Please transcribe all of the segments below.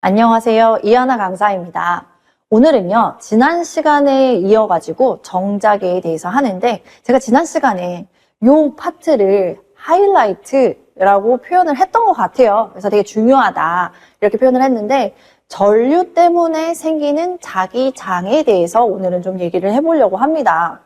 안녕하세요. 이하나 강사입니다. 오늘은요, 지난 시간에 이어가지고 정자계에 대해서 하는데, 제가 지난 시간에 요 파트를 하이라이트라고 표현을 했던 것 같아요. 그래서 되게 중요하다, 이렇게 표현을 했는데, 전류 때문에 생기는 자기장에 대해서 오늘은 좀 얘기를 해보려고 합니다.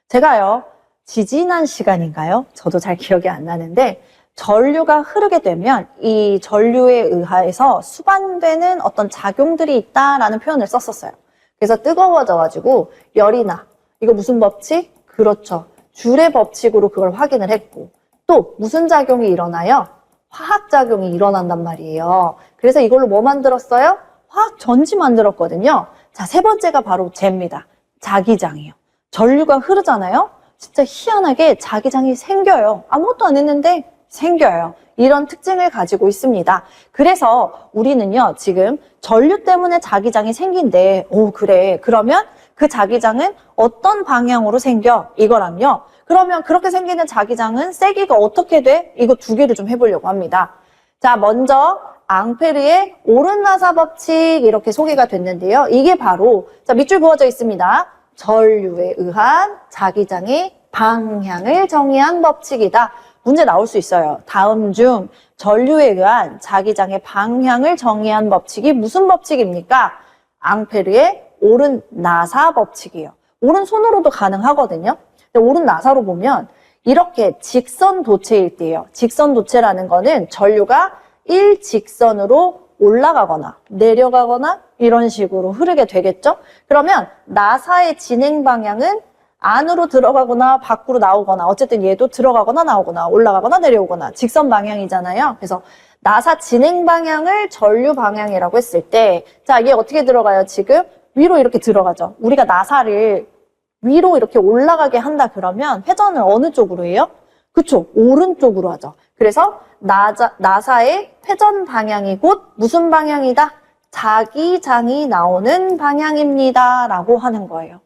제가요, 지지난 시간인가요? 저도 잘 기억이 안 나는데, 전류가 흐르게 되면 이 전류에 의해서 수반되는 어떤 작용들이 있다라는 표현을 썼었어요. 그래서 뜨거워져가지고 열이 나. 이거 무슨 법칙? 그렇죠. 줄의 법칙으로 그걸 확인을 했고, 또 무슨 작용이 일어나요? 화학작용이 일어난단 말이에요. 그래서 이걸로 뭐 만들었어요? 화학전지 만들었거든요. 자, 세 번째가 바로 쟤입니다. 자기장이요. 전류가 흐르잖아요. 진짜 희한하게 자기장이 생겨요. 아무것도 안 했는데 생겨요. 이런 특징을 가지고 있습니다. 그래서 우리는요, 지금 전류 때문에 자기장이 생긴대. 오, 그래. 그러면 그 자기장은 어떤 방향으로 생겨? 이거랑요. 그러면 그렇게 생기는 자기장은 세기가 어떻게 돼? 이거 두 개를 좀 해보려고 합니다. 자, 먼저 앙페르의 오른나사 법칙 이렇게 소개가 됐는데요. 이게 바로, 자, 밑줄 그어져 있습니다. 전류에 의한 자기장의 방향을 정의한 법칙이다. 문제 나올 수 있어요. 다음 중 전류에 의한 자기장의 방향을 정의한 법칙이 무슨 법칙입니까? 앙페르의 오른나사 법칙이에요. 오른손으로도 가능하거든요. 근데 오른나사로 보면 이렇게 직선 도체일 때예요. 직선 도체라는 거는 전류가 일직선으로 올라가거나 내려가거나 이런 식으로 흐르게 되겠죠? 그러면 나사의 진행 방향은 안으로 들어가거나 밖으로 나오거나 어쨌든 얘도 들어가거나 나오거나 올라가거나 내려오거나 직선 방향이잖아요. 그래서 나사 진행 방향을 전류 방향이라고 했을 때, 자, 이게 어떻게 들어가요? 지금 위로 이렇게 들어가죠. 우리가 나사를 위로 이렇게 올라가게 한다 그러면 회전을 어느 쪽으로 해요? 그쵸? 오른쪽으로 하죠. 그래서 나사의 회전 방향이 곧 무슨 방향이다? 자기장이 나오는 방향입니다 라고 하는 거예요.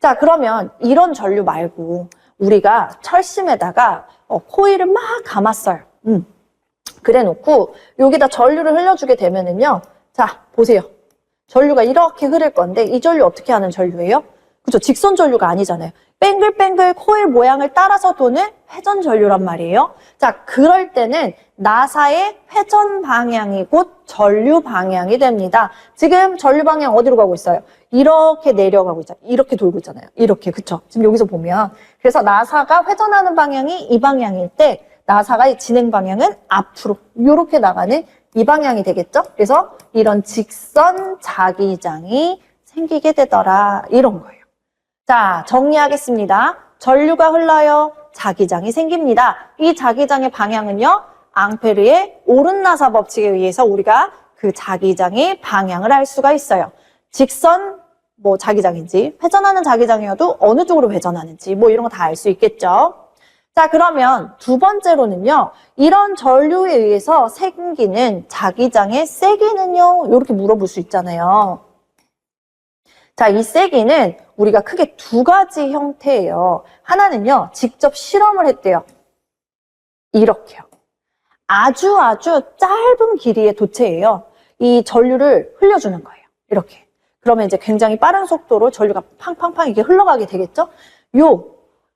자, 그러면 이런 전류 말고 우리가 철심에다가 코일을 막 감았어요. 그래 놓고 여기다 전류를 흘려주게 되면은요. 자, 보세요. 전류가 이렇게 흐를 건데 이 전류 어떻게 하는 전류예요? 그죠? 직선 전류가 아니잖아요. 뱅글뱅글 코일 모양을 따라서 도는 회전 전류란 말이에요. 자, 그럴 때는 나사의 회전 방향이 곧 전류 방향이 됩니다. 지금 전류 방향 어디로 가고 있어요? 이렇게 내려가고 있잖아요. 이렇게 돌고 있잖아요. 이렇게, 그쵸? 지금 여기서 보면. 그래서 나사가 회전하는 방향이 이 방향일 때 나사가 진행 방향은 앞으로 이렇게 나가는 이 방향이 되겠죠? 그래서 이런 직선 자기장이 생기게 되더라. 이런 거예요. 자, 정리하겠습니다. 전류가 흘러요. 자기장이 생깁니다. 이 자기장의 방향은요, 앙페르의 오른나사 법칙에 의해서 우리가 그 자기장의 방향을 알 수가 있어요. 직선 자기장인지 회전하는 자기장이어도 어느 쪽으로 회전하는지 이런 거 다 알 수 있겠죠. 자, 그러면 두 번째로는요, 이런 전류에 의해서 생기는 자기장의 세기는요, 이렇게 물어볼 수 있잖아요. 자, 이 세기는 우리가 크게 두 가지 형태예요. 하나는요, 직접 실험을 했대요. 이렇게요. 아주 짧은 길이의 도체예요. 이 전류를 흘려주는 거예요. 이렇게. 그러면 이제 굉장히 빠른 속도로 전류가 팡팡팡 이게 흘러가게 되겠죠?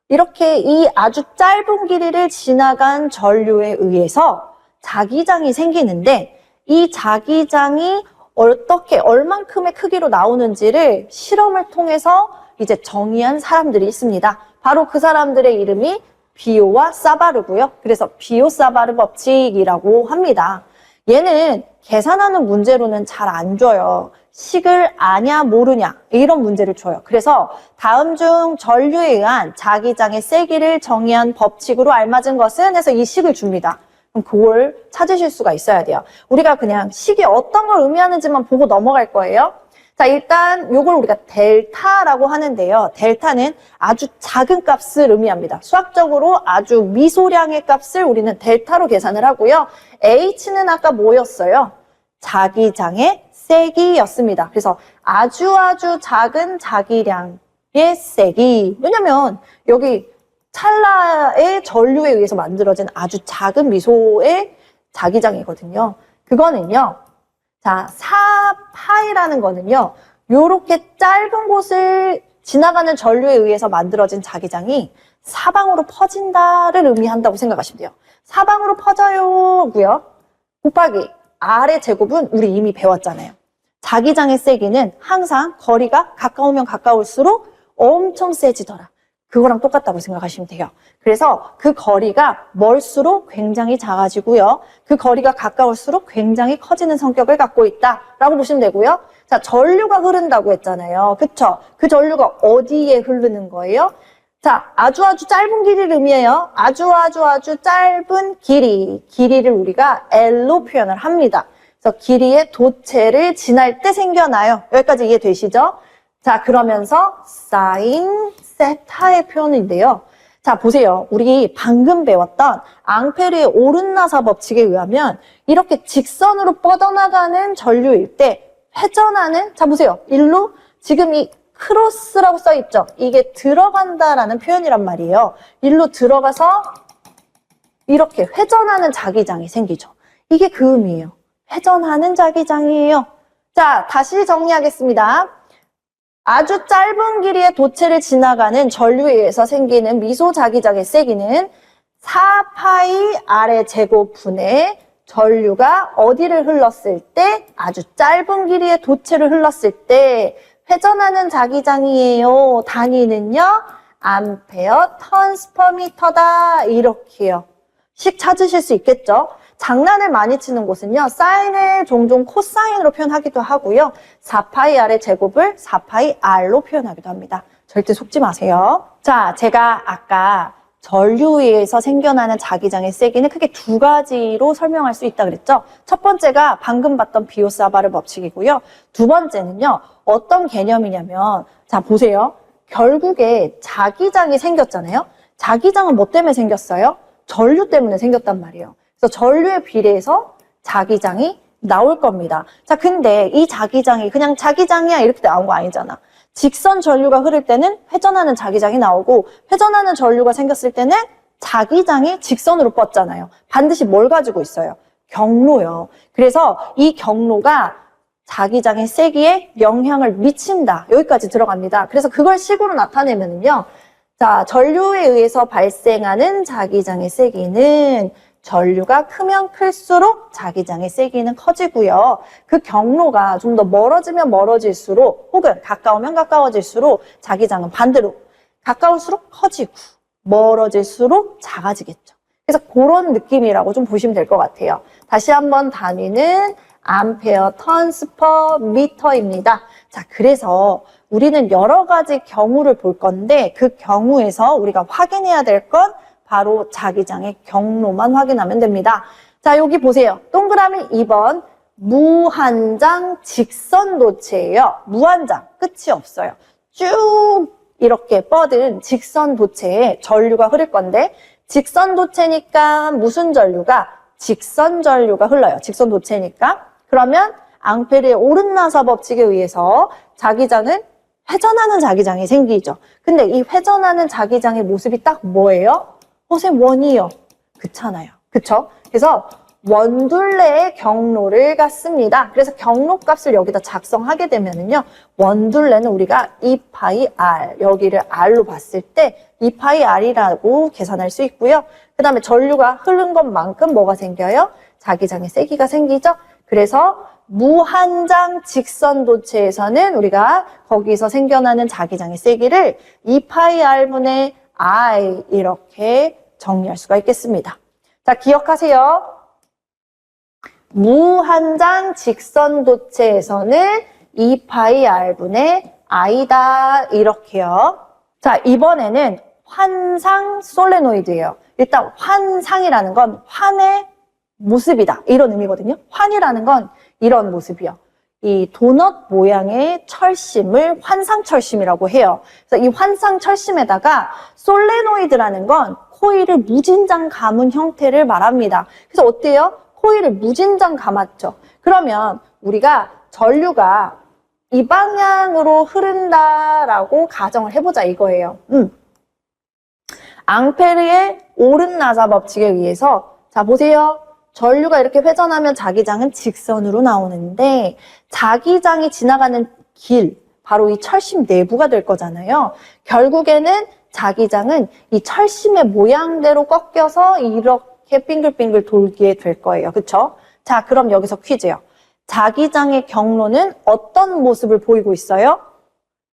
이렇게 이 아주 짧은 길이를 지나간 전류에 의해서 자기장이 생기는데 이 자기장이 어떻게 얼만큼의 크기로 나오는지를 실험을 통해서 이제 정의한 사람들이 있습니다. 바로 그 사람들의 이름이 비오와 사바르고요. 그래서 비오-사바르 법칙이라고 합니다. 얘는 계산하는 문제로는 잘 안 줘요. 식을 아냐 모르냐 이런 문제를 줘요. 그래서 다음 중 전류에 의한 자기장의 세기를 정의한 법칙으로 알맞은 것은 해서 이 식을 줍니다. 그럼 그걸 찾으실 수가 있어야 돼요. 우리가 그냥 식이 어떤 걸 의미하는지만 보고 넘어갈 거예요. 자, 일단 요걸 우리가 델타라고 하는데요. 델타는 아주 작은 값을 의미합니다. 수학적으로 아주 미소량의 값을 우리는 델타로 계산을 하고요. H는 아까 뭐였어요? 자기장의 세기였습니다. 그래서 아주 작은 자기량의 세기. 왜냐면 여기 찰나의 전류에 의해서 만들어진 아주 작은 미소의 자기장이거든요. 그거는요, 자, 4파이라는 거는요. 요렇게 짧은 곳을 지나가는 전류에 의해서 만들어진 자기장이 사방으로 퍼진다를 의미한다고 생각하시면 돼요. 사방으로 퍼져요고요. 곱하기 R의 제곱은 우리 이미 배웠잖아요. 자기장의 세기는 항상 거리가 가까우면 가까울수록 엄청 세지더라. 그거랑 똑같다고 생각하시면 돼요. 그래서 그 거리가 멀수록 굉장히 작아지고요. 그 거리가 가까울수록 굉장히 커지는 성격을 갖고 있다라고 보시면 되고요. 자, 전류가 흐른다고 했잖아요. 그쵸? 그 전류가 어디에 흐르는 거예요? 자, 아주 짧은 길이를 의미해요. 아주 짧은 길이를 우리가 L로 표현을 합니다. 그래서 길이의 도체를 지날 때 생겨나요. 여기까지 이해되시죠? 자, 그러면서 사인 세타의 표현인데요. 자, 보세요. 우리 방금 배웠던 앙페르의 오른나사 법칙에 의하면 이렇게 직선으로 뻗어나가는 전류일 때 회전하는, 자, 보세요. 일로 지금 이 크로스라고 써있죠? 이게 들어간다라는 표현이란 말이에요. 일로 들어가서 이렇게 회전하는 자기장이 생기죠. 이게 그 의미예요. 회전하는 자기장이에요. 자, 다시 정리하겠습니다. 아주 짧은 길이의 도체를 지나가는 전류에 의해서 생기는 미소 자기장의 세기는 4파이 R의 제곱분의 전류가 어디를 흘렀을 때, 아주 짧은 길이의 도체를 흘렀을 때 회전하는 자기장이에요. 단위는요, 암페어 턴스 퍼 미터다. 이렇게요. 식 찾으실 수 있겠죠? 장난을 많이 치는 곳은요, 사인을 종종 코사인으로 표현하기도 하고요. 4파이 R의 제곱을 4파이 R로 표현하기도 합니다. 절대 속지 마세요. 자, 제가 아까 전류에 의해서 생겨나는 자기장의 세기는 크게 두 가지로 설명할 수 있다 그랬죠? 첫 번째가 방금 봤던 비오사바르 법칙이고요. 두 번째는요, 어떤 개념이냐면, 자, 보세요. 결국에 자기장이 생겼잖아요? 자기장은 뭐 때문에 생겼어요? 전류 때문에 생겼단 말이에요. 그래서 전류에 비례해서 자기장이 나올 겁니다. 자, 근데 이 자기장이 그냥 자기장이야 이렇게 나온 거 아니잖아. 직선 전류가 흐를 때는 회전하는 자기장이 나오고 회전하는 전류가 생겼을 때는 자기장이 직선으로 뻗잖아요. 반드시 뭘 가지고 있어요? 경로요. 그래서 이 경로가 자기장의 세기에 영향을 미친다. 여기까지 들어갑니다. 그래서 그걸 식으로 나타내면요. 자, 전류에 의해서 발생하는 자기장의 세기는 전류가 크면 클수록 자기장의 세기는 커지고요. 그 경로가 좀 더 멀어지면 멀어질수록 혹은 가까우면 가까워질수록 자기장은 반대로 가까울수록 커지고 멀어질수록 작아지겠죠. 그래서 그런 느낌이라고 좀 보시면 될 것 같아요. 다시 한번 단위는 암페어 턴스 퍼 미터입니다. 자, 그래서 우리는 여러 가지 경우를 볼 건데 그 경우에서 우리가 확인해야 될 건 바로 자기장의 경로만 확인하면 됩니다. 자, 여기 보세요. 동그라미 2번 무한장 직선도체예요. 무한장, 끝이 없어요. 쭉 이렇게 뻗은 직선도체에 전류가 흐를 건데 직선도체니까 무슨 전류가? 직선전류가 흘러요. 직선도체니까. 그러면 앙페르의 오른나사 법칙에 의해서 자기장은 회전하는 자기장이 생기죠. 근데 이 회전하는 자기장의 모습이 딱 뭐예요? 선생님, 원이요. 그렇잖아요. 그쵸? 그래서 원둘레의 경로를 갖습니다. 그래서 경로 값을 여기다 작성하게 되면은요, 원둘레는 우리가 2파이 R, 여기를 R로 봤을 때 2파이 R이라고 계산할 수 있고요. 그 다음에 전류가 흐른 것만큼 뭐가 생겨요? 자기장의 세기가 생기죠. 그래서 무한장 직선도체에서는 우리가 거기서 생겨나는 자기장의 세기를 2파이 R분의 I 이렇게 정리할 수가 있겠습니다. 자, 기억하세요. 무한장 직선도체에서는 2파이 R분의 I다 이렇게요. 자, 이번에는 환상 솔레노이드예요. 일단 환상이라는 건 환의 모습이다 이런 의미거든요. 환이라는 건 이런 모습이요. 이 도넛 모양의 철심을 환상철심이라고 해요. 그래서 이 환상철심에다가 솔레노이드라는 건 코일을 무진장 감은 형태를 말합니다. 그래서 어때요? 코일을 무진장 감았죠. 그러면 우리가 전류가 이 방향으로 흐른다라고 가정을 해보자 이거예요. 앙페르의 오른나사 법칙에 의해서 자 보세요. 전류가 이렇게 회전하면 자기장은 직선으로 나오는데 자기장이 지나가는 길, 바로 이 철심 내부가 될 거잖아요. 결국에는 자기장은 이 철심의 모양대로 꺾여서 이렇게 빙글빙글 돌게 될 거예요. 그쵸? 자, 그럼 여기서 퀴즈요. 자기장의 경로는 어떤 모습을 보이고 있어요?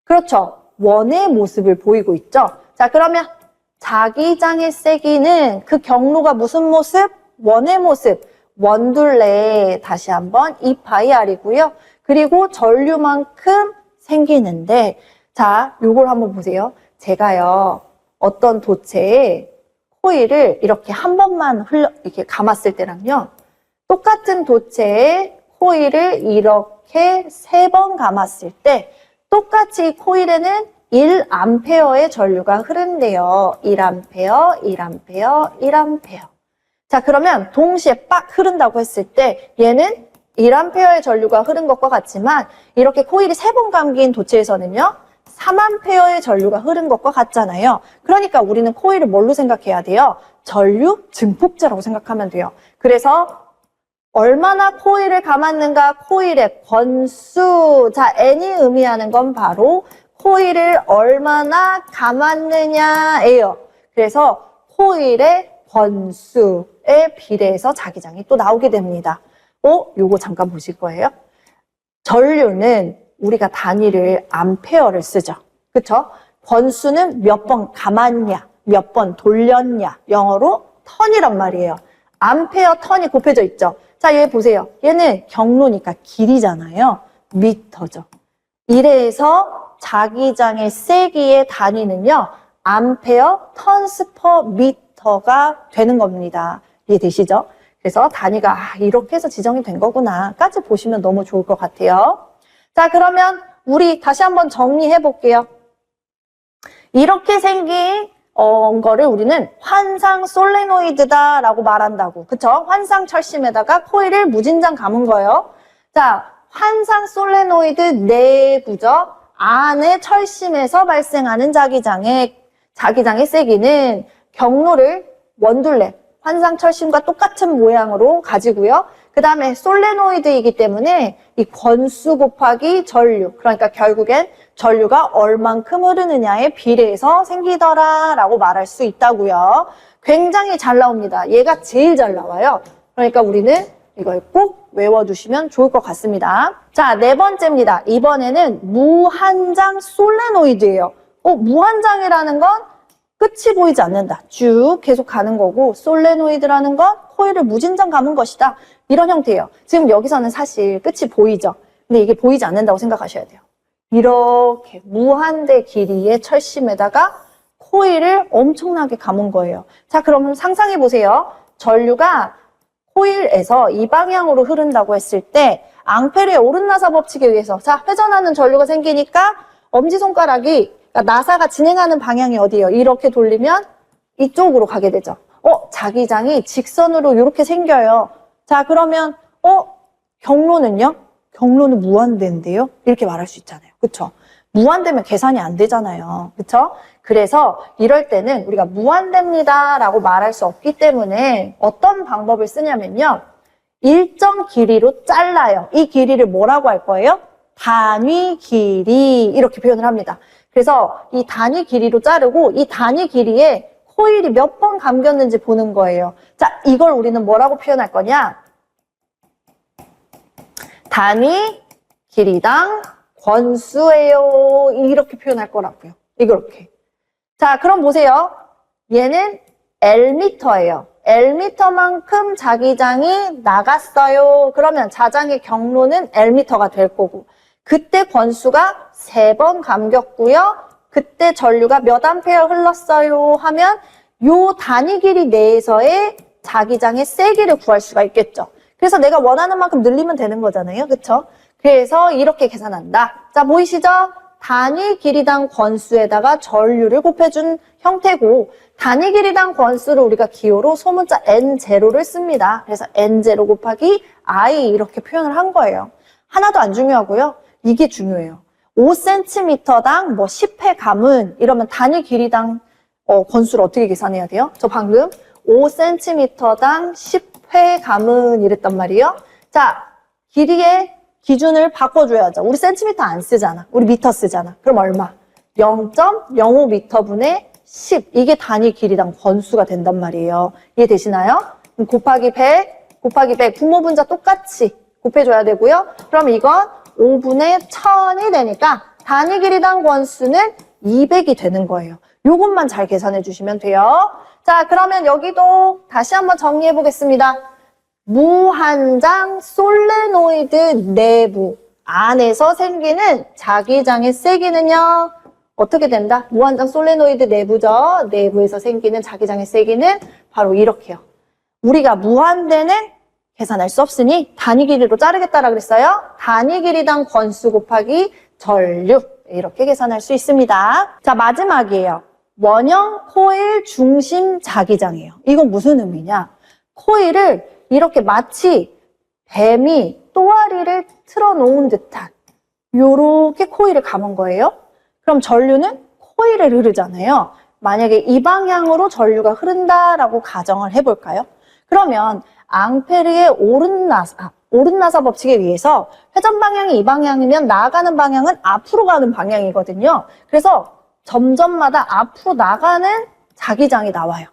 그렇죠. 원의 모습을 보이고 있죠. 자, 그러면 자기장의 세기는 그 경로가 무슨 모습? 원의 모습. 원둘레 다시 한번 2πr이고요. 그리고 전류만큼 생기는데, 자, 요걸 한번 보세요. 제가요, 어떤 도체에 코일을 이렇게 한 번만 이렇게 감았을 때랑요, 똑같은 도체에 코일을 이렇게 3번 감았을 때, 똑같이 코일에는 1A의 전류가 흐른대요. 1A, 1A, 1A. 자, 그러면 동시에 빡 흐른다고 했을 때 얘는 1A의 전류가 흐른 것과 같지만 이렇게 코일이 3번 감긴 도체에서는요 3A의 전류가 흐른 것과 같잖아요. 그러니까 우리는 코일을 뭘로 생각해야 돼요? 전류 증폭자라고 생각하면 돼요. 그래서 얼마나 코일을 감았는가? 코일의 권수. 자, N이 의미하는 건 바로 코일을 얼마나 감았느냐예요. 그래서 코일의 권수에 비례해서 자기장이 또 나오게 됩니다. 요거 잠깐 보실 거예요. 전류는 우리가 단위를 암페어를 쓰죠. 그쵸? 권수는 몇 번 감았냐, 몇 번 돌렸냐, 영어로 턴이란 말이에요. 암페어 턴이 곱해져 있죠. 자, 얘 보세요. 얘는 경로니까 길이잖아요. 미터죠. 이래서 자기장의 세기의 단위는요, 암페어 턴스 퍼 미터가 되는 겁니다. 이해되시죠? 그래서 단위가 이렇게 해서 지정이 된 거구나까지 보시면 너무 좋을 것 같아요. 자, 그러면 우리 다시 한번 정리해 볼게요. 이렇게 생긴 거를 우리는 환상 솔레노이드다라고 말한다고. 그쵸? 환상 철심에다가 코일을 무진장 감은 거예요. 자, 환상 솔레노이드 내부죠. 안에 철심에서 발생하는 자기장의 세기는 경로를 원둘레, 환상 철심과 똑같은 모양으로 가지고요. 그 다음에 솔레노이드이기 때문에 이 권수 곱하기 전류, 그러니까 결국엔 전류가 얼만큼 흐르느냐에 비례해서 생기더라라고 말할 수 있다고요. 굉장히 잘 나옵니다. 얘가 제일 잘 나와요. 그러니까 우리는 이걸 꼭 외워두시면 좋을 것 같습니다. 자, 4번째입니다. 이번에는 무한장 솔레노이드예요. 무한장이라는 건 끝이 보이지 않는다. 쭉 계속 가는 거고, 솔레노이드라는 건 코일을 무진장 감은 것이다. 이런 형태예요. 지금 여기서는 사실 끝이 보이죠. 근데 이게 보이지 않는다고 생각하셔야 돼요. 이렇게 무한대 길이의 철심에다가 코일을 엄청나게 감은 거예요. 자, 그러면 상상해 보세요. 전류가 코일에서 이 방향으로 흐른다고 했을 때 앙페르의 오른나사 법칙에 의해서 자, 회전하는 전류가 생기니까 엄지손가락이 그러니까 나사가 진행하는 방향이 어디예요? 이렇게 돌리면 이쪽으로 가게 되죠. 자기장이 직선으로 이렇게 생겨요. 자, 그러면 경로는요? 경로는 무한대인데요? 이렇게 말할 수 있잖아요. 그쵸? 무한대면 계산이 안 되잖아요. 그쵸? 그래서 이럴 때는 우리가 무한대입니다 라고 말할 수 없기 때문에 어떤 방법을 쓰냐면요. 일정 길이로 잘라요. 이 길이를 뭐라고 할 거예요? 단위 길이 이렇게 표현을 합니다. 그래서 이 단위 길이로 자르고 이 단위 길이에 코일이 몇 번 감겼는지 보는 거예요. 자, 이걸 우리는 뭐라고 표현할 거냐? 단위 길이당 권수예요. 이렇게 표현할 거라고요. 이렇게. 자, 그럼 보세요. 얘는 L미터예요. L미터만큼 자기장이 나갔어요. 그러면 자장의 경로는 L미터가 될 거고 그때 권수가 3번 감겼고요. 그때 전류가 몇 암페어 흘렀어요 하면 요 단위 길이 내에서의 자기장의 세기를 구할 수가 있겠죠. 그래서 내가 원하는 만큼 늘리면 되는 거잖아요. 그쵸? 그래서 이렇게 계산한다. 자, 보이시죠? 단위 길이당 권수에다가 전류를 곱해준 형태고 단위 길이당 권수를 우리가 기호로 소문자 N0를 씁니다. 그래서 N0 곱하기 I 이렇게 표현을 한 거예요. 하나도 안 중요하고요. 이게 중요해요. 5cm당 10회 감은 이러면 단위 길이당 권수를 어떻게 계산해야 돼요? 저 방금 5cm당 10 폐감은 이랬단 말이에요. 자, 길이의 기준을 바꿔줘야죠. 우리 센티미터 안 쓰잖아. 우리 미터 쓰잖아. 그럼 얼마? 0.05m 분의 10. 이게 단위 길이당 권수가 된단 말이에요. 이해되시나요? 그럼 곱하기 100, 곱하기 100. 분모분자 똑같이 곱해줘야 되고요. 그럼 이건 5분의 1000이 되니까 단위 길이당 권수는 200이 되는 거예요. 요것만 잘 계산해 주시면 돼요. 자, 그러면 여기도 다시 한번 정리해 보겠습니다. 무한장 솔레노이드 내부 안에서 생기는 자기장의 세기는요. 어떻게 된다? 무한장 솔레노이드 내부죠. 내부에서 생기는 자기장의 세기는 바로 이렇게요. 우리가 무한대는 계산할 수 없으니 단위 길이로 자르겠다라 그랬어요. 단위 길이당 권수 곱하기 전류 이렇게 계산할 수 있습니다. 자, 마지막이에요. 원형 코일 중심 자기장이에요. 이건 무슨 의미냐? 코일을 이렇게 마치 뱀이 또아리를 틀어놓은 듯한 요렇게 코일을 감은 거예요. 그럼 전류는 코일을 흐르잖아요. 만약에 이 방향으로 전류가 흐른다라고 가정을 해볼까요? 그러면 앙페르의 오른나사 법칙에 의해서 회전 방향이 이 방향이면 나아가는 방향은 앞으로 가는 방향이거든요. 그래서 점점마다 앞으로 나가는 자기장이 나와요.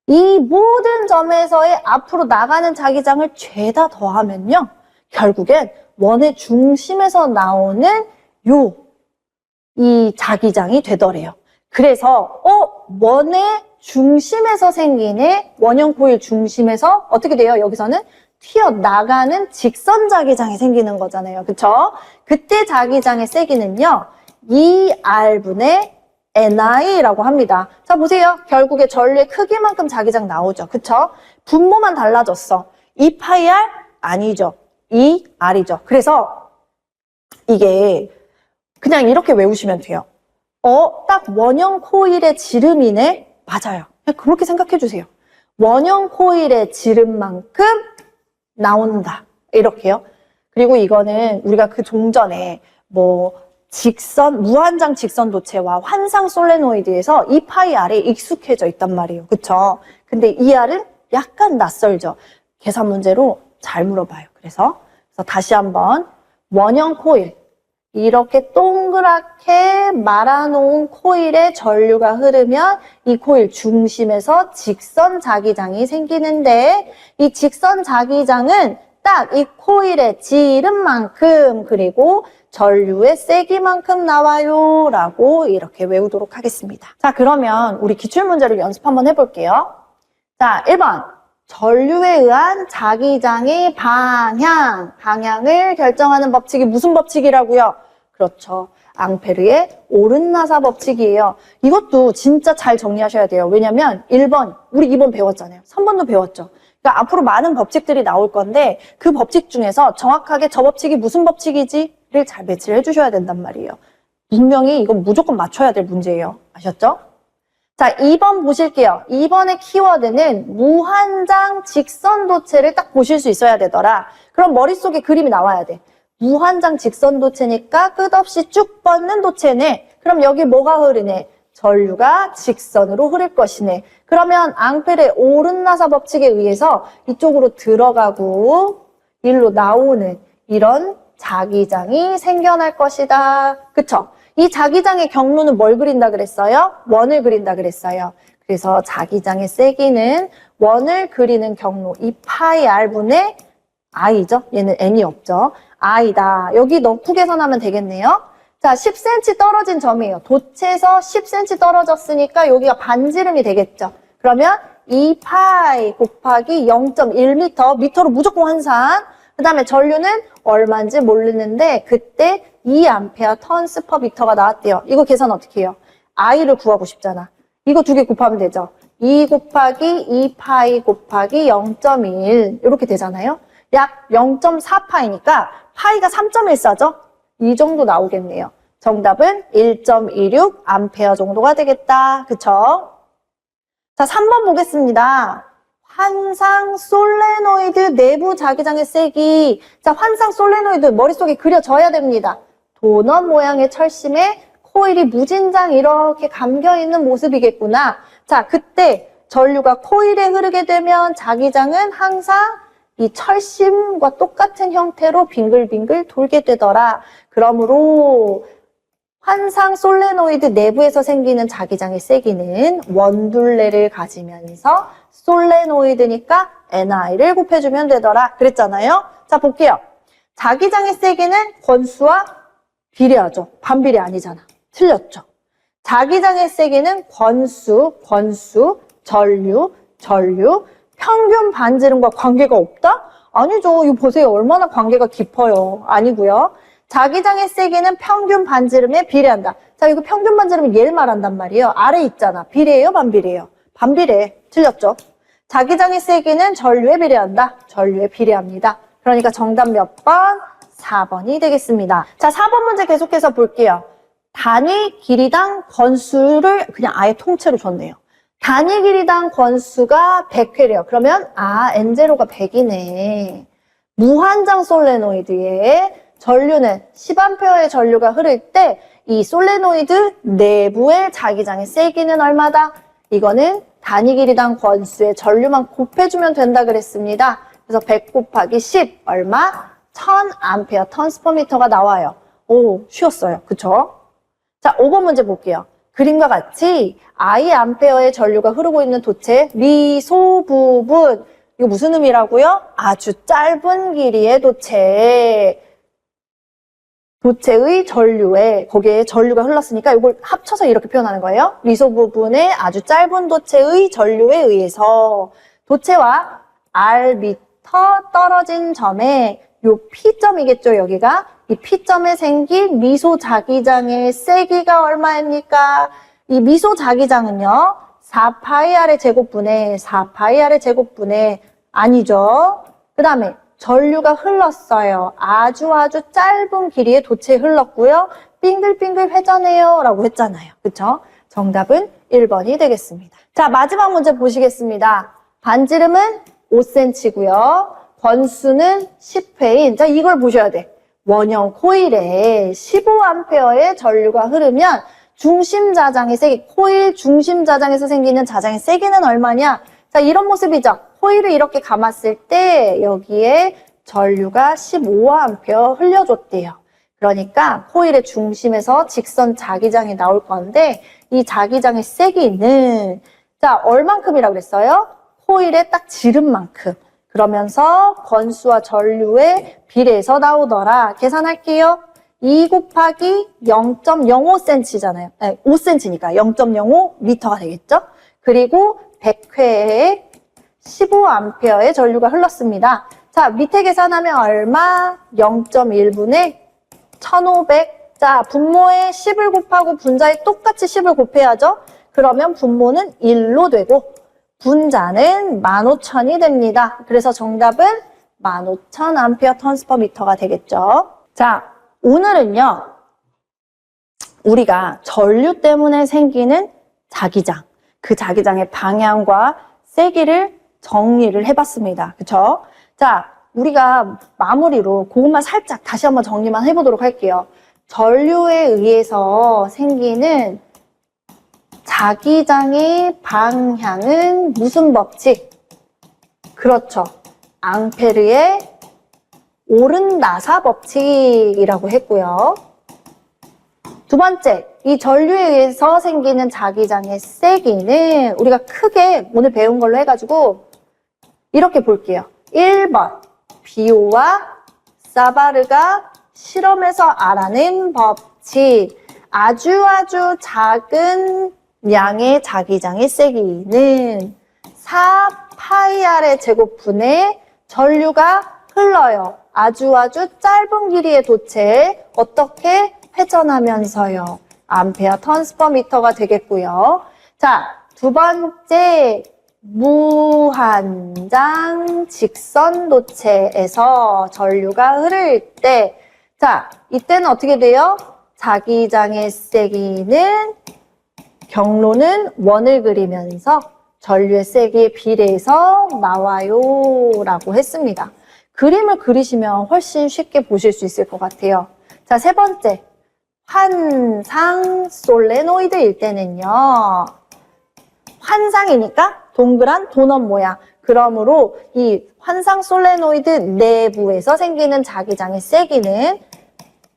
이 모든 점에서의 앞으로 나가는 자기장을 죄다 더하면요. 결국엔 원의 중심에서 나오는 이 자기장이 되더래요. 그래서 원의 중심에서 생기네. 원형 코일 중심에서 어떻게 돼요? 여기서는 튀어나가는 직선 자기장이 생기는 거잖아요. 그쵸? 그때 자기장의 세기는요. 2R분의 NI라고 합니다. 자, 보세요. 결국에 전류의 크기만큼 자기장 나오죠. 그쵸? 분모만 달라졌어. 2πr? 아니죠. 2R이죠. 그래서 이게 그냥 이렇게 외우시면 돼요. 딱 원형 코일의 지름이네? 맞아요. 그냥 그렇게 생각해 주세요. 원형 코일의 지름만큼 나온다. 이렇게요. 그리고 이거는 우리가 그 종전에 무한장 직선 도체와 환상 솔레노이드에서 이 파이 R에 익숙해져 있단 말이에요. 그쵸? 근데 이 R은 약간 낯설죠. 계산 문제로 잘 물어봐요. 그래서 다시 한번 원형 코일, 이렇게 동그랗게 말아놓은 코일에 전류가 흐르면 이 코일 중심에서 직선 자기장이 생기는데 이 직선 자기장은 딱 이 코일의 지름만큼 그리고 전류의 세기만큼 나와요 라고 이렇게 외우도록 하겠습니다. 자, 그러면 우리 기출문제를 연습 한번 해볼게요. 자, 1번 전류에 의한 자기장의 방향을 결정하는 법칙이 무슨 법칙이라고요? 그렇죠. 앙페르의 오른나사 법칙이에요. 이것도 진짜 잘 정리하셔야 돼요. 왜냐면 1번, 우리 2번 배웠잖아요. 3번도 배웠죠. 그러니까 앞으로 많은 법칙들이 나올 건데 그 법칙 중에서 정확하게 저 법칙이 무슨 법칙이지를 잘 매치를 해주셔야 된단 말이에요. 분명히 이건 무조건 맞춰야 될 문제예요. 아셨죠? 자, 2번 보실게요. 2번의 키워드는 무한장 직선도체를 딱 보실 수 있어야 되더라. 그럼 머릿속에 그림이 나와야 돼. 무한장 직선도체니까 끝없이 쭉 뻗는 도체네. 그럼 여기 뭐가 흐르네? 전류가 직선으로 흐를 것이네. 그러면 앙페르의 오른나사 법칙에 의해서 이쪽으로 들어가고 일로 나오는 이런 자기장이 생겨날 것이다. 그쵸? 이 자기장의 경로는 뭘 그린다 그랬어요? 원을 그린다 그랬어요. 그래서 자기장의 세기는 원을 그리는 경로 2πr분의 i죠. 얘는 n이 없죠. i다. 여기 넣고 계산하면 되겠네요. 자, 10cm 떨어진 점이에요. 도체에서 10cm 떨어졌으니까 여기가 반지름이 되겠죠. 그러면 2π 곱하기 0.1m, 미터로 무조건 환산. 그 다음에 전류는 얼마인지 모르는데 그때 2A 턴스 퍼 미터가 나왔대요. 이거 계산 어떻게 해요? i를 구하고 싶잖아. 이거 두 개 곱하면 되죠. 2 곱하기 2π 곱하기 0.1 이렇게 되잖아요. 약 0.4파이니까 파이가 3.14죠? 이 정도 나오겠네요. 정답은 1.26 암페어 정도가 되겠다. 그쵸? 자, 3번 보겠습니다. 환상 솔레노이드 내부 자기장의 세기. 자, 환상 솔레노이드 머릿속에 그려져야 됩니다. 도넛 모양의 철심에 코일이 무진장 이렇게 감겨있는 모습이겠구나. 자, 그때 전류가 코일에 흐르게 되면 자기장은 항상 이 철심과 똑같은 형태로 빙글빙글 돌게 되더라. 그러므로 환상 솔레노이드 내부에서 생기는 자기장의 세기는 원둘레를 가지면서 솔레노이드니까 NI를 곱해주면 되더라. 그랬잖아요. 자, 볼게요. 자기장의 세기는 권수와 비례하죠. 반비례 아니잖아. 틀렸죠. 자기장의 세기는 권수, 전류, 평균 반지름과 관계가 없다? 아니죠. 이거 보세요. 얼마나 관계가 깊어요. 아니고요. 자기장의 세기는 평균 반지름에 비례한다. 자, 이거 평균 반지름은 얘를 말한단 말이에요. 아래 있잖아. 비례해요? 반비례해요? 반비례. 틀렸죠. 자기장의 세기는 전류에 비례한다. 전류에 비례합니다. 그러니까 정답 몇 번? 4번이 되겠습니다. 자, 4번 문제 계속해서 볼게요. 단위 길이당 건수를 그냥 아예 통째로 줬네요. 단위 길이당 건수가 100회래요. 그러면 N0가 100이네. 무한장 솔레노이드에 전류는 10A의 전류가 흐를 때 이 솔레노이드 내부의 자기장의 세기는 얼마다? 이거는 단위 길이당 건수의 전류만 곱해주면 된다 그랬습니다. 그래서 100 곱하기 10 얼마? 1000A 턴스퍼미터가 나와요. 오, 쉬웠어요. 그쵸? 자, 5번 문제 볼게요. 그림과 같이 Iampere의 전류가 흐르고 있는 도체 미소 부분, 이거 무슨 의미라고요? 아주 짧은 길이의 도체의 전류에, 거기에 전류가 흘렀으니까 이걸 합쳐서 이렇게 표현하는 거예요. 미소 부분의 아주 짧은 도체의 전류에 의해서 도체와 R미터 떨어진 점에 요 P점이겠죠, 여기가. 이 P점에 생긴 미소 자기장의 세기가 얼마입니까? 이 미소 자기장은요, 4파이R의 제곱분의 4파이R의 제곱분의 아니죠. 그 다음에 전류가 흘렀어요. 아주 짧은 길이의 도체에 흘렀고요. 빙글빙글 회전해요 라고 했잖아요. 그쵸? 정답은 1번이 되겠습니다. 자, 마지막 문제 보시겠습니다. 반지름은 5cm고요. 권수는 10회인, 자, 이걸 보셔야 돼. 원형 코일에 15A의 전류가 흐르면 중심 자장의 세기, 코일 중심 자장에서 생기는 자장의 세기는 얼마냐? 자, 이런 모습이죠. 코일을 이렇게 감았을 때 여기에 전류가 15A 흘려줬대요. 그러니까 코일의 중심에서 직선 자기장이 나올 건데 이 자기장의 세기는 자, 얼만큼이라고 그랬어요? 코일의 딱 지름만큼. 그러면서 권수와 전류의 비례해서 나오더라. 계산할게요. 2 곱하기 0.05cm잖아요. 네, 5cm니까 0.05m가 되겠죠? 그리고 100회에 15A의 전류가 흘렀습니다. 자, 밑에 계산하면 얼마? 0.1분의 1500. 자, 분모에 10을 곱하고 분자에 똑같이 10을 곱해야죠. 그러면 분모는 1로 되고 분자는 15,000이 됩니다. 그래서 정답은 15,000A 턴스퍼미터가 되겠죠. 자, 오늘은요, 우리가 전류 때문에 생기는 자기장, 그 자기장의 방향과 세기를 정리를 해봤습니다. 그쵸? 자, 우리가 마무리로 그것만 살짝 다시 한번 정리만 해보도록 할게요. 전류에 의해서 생기는 자기장의 방향은 무슨 법칙? 그렇죠. 앙페르의 오른나사 법칙이라고 했고요. 두 번째, 이 전류에 의해서 생기는 자기장의 세기는 우리가 크게 오늘 배운 걸로 해가지고 이렇게 볼게요. 1번, 비오와 사바르가 실험에서 알아낸 법칙. 아주 작은 양의 자기장의 세기는 4파이R의 제곱분의 전류가 흘러요. 아주 짧은 길이의 도체에 어떻게 회전하면서요. 암페어 턴스퍼미터가 되겠고요. 자, 두 번째, 무한장 직선 도체에서 전류가 흐를 때, 자, 이때는 어떻게 돼요? 자기장의 세기는 경로는 원을 그리면서 전류의 세기에 비례해서 나와요 라고 했습니다. 그림을 그리시면 훨씬 쉽게 보실 수 있을 것 같아요. 자, 세 번째, 환상 솔레노이드일 때는요, 환상이니까 동그란 도넛 모양. 그러므로 이 환상 솔레노이드 내부에서 생기는 자기장의 세기는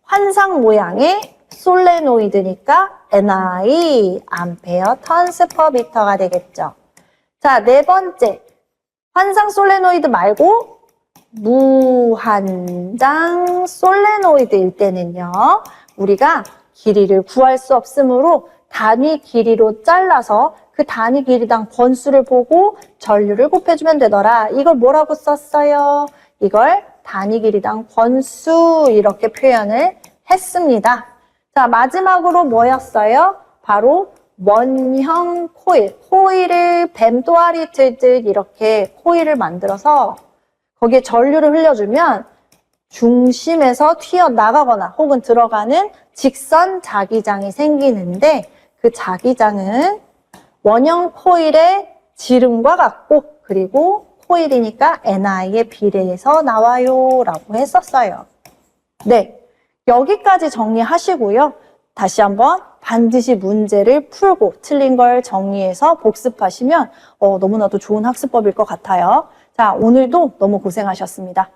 환상 모양의 솔레노이드니까 NI, 암페어 턴스 퍼 미터가 되겠죠. 자, 네 번째. 환상 솔레노이드 말고 무한장 솔레노이드일 때는요. 우리가 길이를 구할 수 없으므로 단위 길이로 잘라서 그 단위 길이당 번수를 보고 전류를 곱해주면 되더라. 이걸 뭐라고 썼어요? 이걸 단위 길이당 번수 이렇게 표현을 했습니다. 자, 마지막으로 뭐였어요? 바로 원형 코일. 코일을 뱀도아리 틀듯 이렇게 코일을 만들어서 거기에 전류를 흘려주면 중심에서 튀어나가거나 혹은 들어가는 직선 자기장이 생기는데 그 자기장은 원형 코일의 지름과 같고 그리고 코일이니까 NI에 비례해서 나와요 라고 했었어요. 네, 여기까지 정리하시고요. 다시 한번 반드시 문제를 풀고 틀린 걸 정리해서 복습하시면 너무나도 좋은 학습법일 것 같아요. 자, 오늘도 너무 고생하셨습니다.